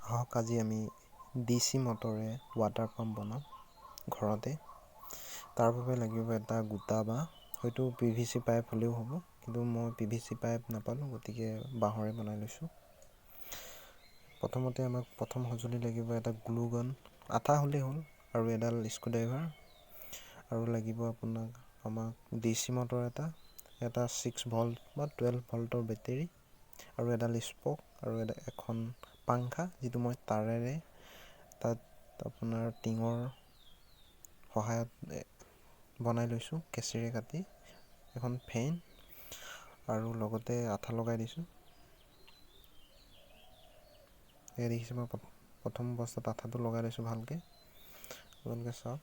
আহক আজি আমি DC মটৰে ৱাটাৰ পাম্প বনাওঁ ঘৰতে। তাৰ বাবে লাগিব এটা গোটা বা হয়তো PVC পাইপ হ'লেও হ'ব, কিন্তু মই PVC পাইপ নাপালোঁ, গতিকে বাঁহৰে বনাই লৈছোঁ। প্ৰথমতে আমাক প্ৰথম সঁজুলি লাগিব এটা গ্লু গান, আঠা হ'লেই হ'ল, আৰু এডাল স্ক্ৰুড্ৰাইভাৰ, আৰু লাগিব আমাক DC মটৰ এটা 6 ভল্ট বা 12 ভল্টৰ বেটেৰী, আৰু এডাল স্পক, আৰু এখন পাংখা, যিটো মই তাৰেৰে তাত আপোনাৰ টিঙৰ সহায়ত বনাই লৈছোঁ, কেঁচিৰে কাটি। এখন ফেন আৰু লগতে আঠা লগাই দিছোঁ। এয়া দেখিছে, মই প্ৰথম অৱস্থাত আঠাটো লগাই লৈছোঁ ভালকৈ, আপোনালোকে চাওক।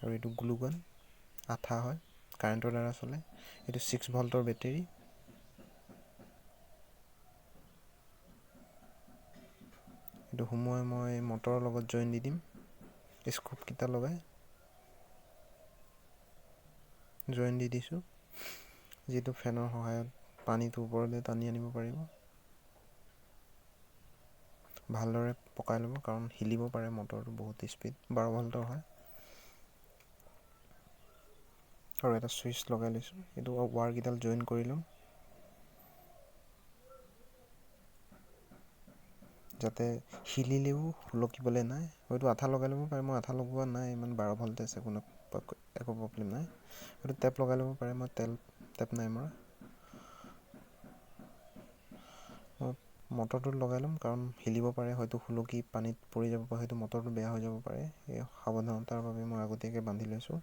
আৰু এইটো গ্লু গান, আঠা হয়, কাৰেণ্টৰ দ্বাৰা চলে। এইটো 6 ভল্টৰ বেটেৰী। এইটো সোমোৱাই মই মটৰৰ লগত জইন দি দিম, স্ক্ৰুপকেইটা লগাই জইন দি দিছোঁ, যিটো ফেনৰ সহায়ত পানীটো ওপৰলৈ টানি আনিব পাৰিব। ভালদৰে পকাই ল'ব, কাৰণ হিলিব পাৰে, মটৰটো বহুত স্পীড 12 ভল্টৰ হয়। আৰু এটা ছুইচ লগাই লৈছোঁ, এইটো ৱাৰকেইডাল জইন কৰি ল'ম, যাতে হিলিলেও সুলকিবলৈ নাই। হয়তো আঠা লগাই ল'ব পাৰে, মই আঠা লগোৱা নাই, ইমান 12 ভল্টেজ একো প্ৰব্লেম নাই। হয়তো টেপ লগাই ল'ব পাৰে, মই টেপ নাই মৰা। মই মটৰটোত লগাই ল'ম, কাৰণ হিলিব পাৰে, হয়তো সুলকি পানীত পৰি যাব পাৰে, হয়তো মটৰটো বেয়া হৈ যাব পাৰে। এই সাৱধানতাৰ বাবে মই আগতীয়াকৈ বান্ধি লৈছোঁ।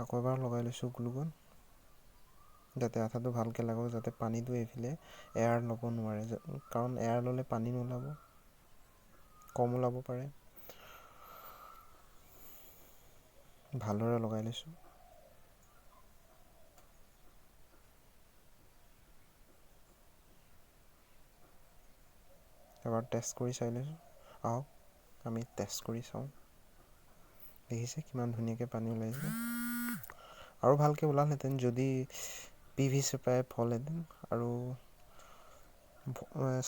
আকৌ এবাৰ লগাই লৈছোঁ গ্লু গান, যাতে আঠাটো ভালকৈ লাগক, যাতে পানীটো এইফালে এয়াৰ ল'ব নোৱাৰে, কাৰণ এয়াৰ ল'লে পানী নোলাব, কম ওলাব পাৰে। ভালদৰে লগাই লৈছোঁ। এবাৰ টেষ্ট কৰি চাই লৈছোঁ, আহক আমি টেষ্ট কৰি চাওঁ। দেখিছে কিমান ধুনীয়াকৈ পানী ওলাইছে। আৰু ভালকৈ ওলালহেঁতেন যদি PVC পাইপ হ'লহেঁতেন, আৰু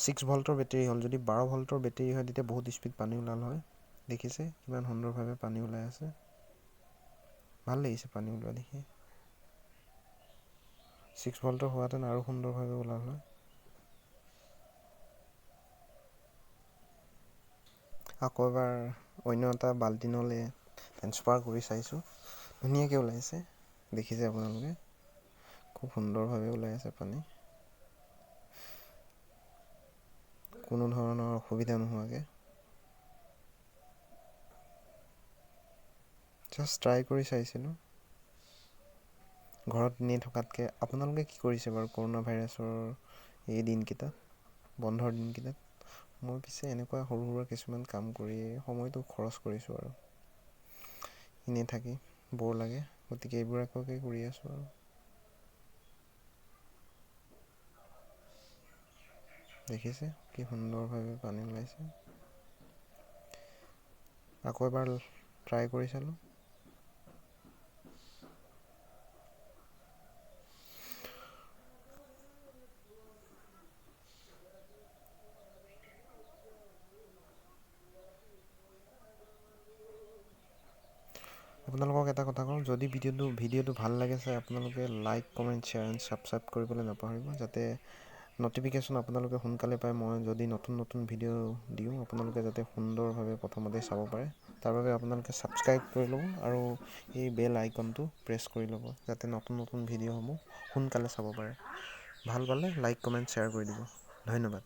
6 ভল্টৰ বেটেৰী হ'ল। যদি 12 ভল্টৰ বেটেৰী হয়, তেতিয়া বহুত স্পীড পানী ওলাল হয়। দেখিছে কিমান সুন্দৰভাৱে পানী ওলাই আছে, ভাল লাগিছে পানী ওলোৱা দেখি। 6 ভল্টৰ হোৱাহেঁতেন আৰু সুন্দৰভাৱে ওলাল হয়। আকৌ এবাৰ অন্য এটা বাল্টিঙলৈ ট্ৰেন্সফাৰ কৰি চাইছোঁ, ধুনীয়াকৈ ওলাইছে। দেখিছে আপোনালোকে, খুব সুন্দৰভাৱে ওলাই আছে পানী, কোনো ধৰণৰ অসুবিধা নোহোৱাকৈ। জাষ্ট ট্ৰাই কৰি চাইছিলোঁ, ঘৰত এনেই থকাতকৈ। আপোনালোকে কি কৰিছে বাৰু কৰোণা ভাইৰাছৰ এই দিনকেইটাত, বন্ধৰ দিনকেইটাত? মই পিছে এনেকুৱা সৰু সুৰা কিছুমান কাম কৰি সময়টো খৰচ কৰিছোঁ, আৰু এনেই থাকি বৰ লাগে, গতিকে এইবোৰকে কৰি আছোঁ। আৰু দেখিছে কি সুন্দৰভাৱে পানী ওলাইছে। আকৌ এবাৰ ট্ৰাই কৰি চালোঁ। আপোনালোকক এটা কথা কওঁ, যদি ভিডিঅ'টো ভাল লাগে চাই, আপোনালোকে like, comment, share and subscribe কৰিবলৈ নাপাহৰিব, যাতে ন'টিফিকেশ্যন আপোনালোকে সোনকালে পায়। মই যদি নতুন ভিডিঅ' দিওঁ, আপোনালোকে যাতে সুন্দৰভাৱে প্ৰথমতে চাব পাৰে। তাৰ বাবে আপোনালোকে ছাবস্ক্ৰাইব কৰি ল'ব, আৰু এই বেল আইকনটো প্ৰেছ কৰি ল'ব, যাতে নতুন ভিডিঅ'সমূহ সোনকালে চাব পাৰে। ভাল পালে লাইক, কমেণ্ট, শ্বেয়াৰ কৰি দিব। ধন্যবাদ।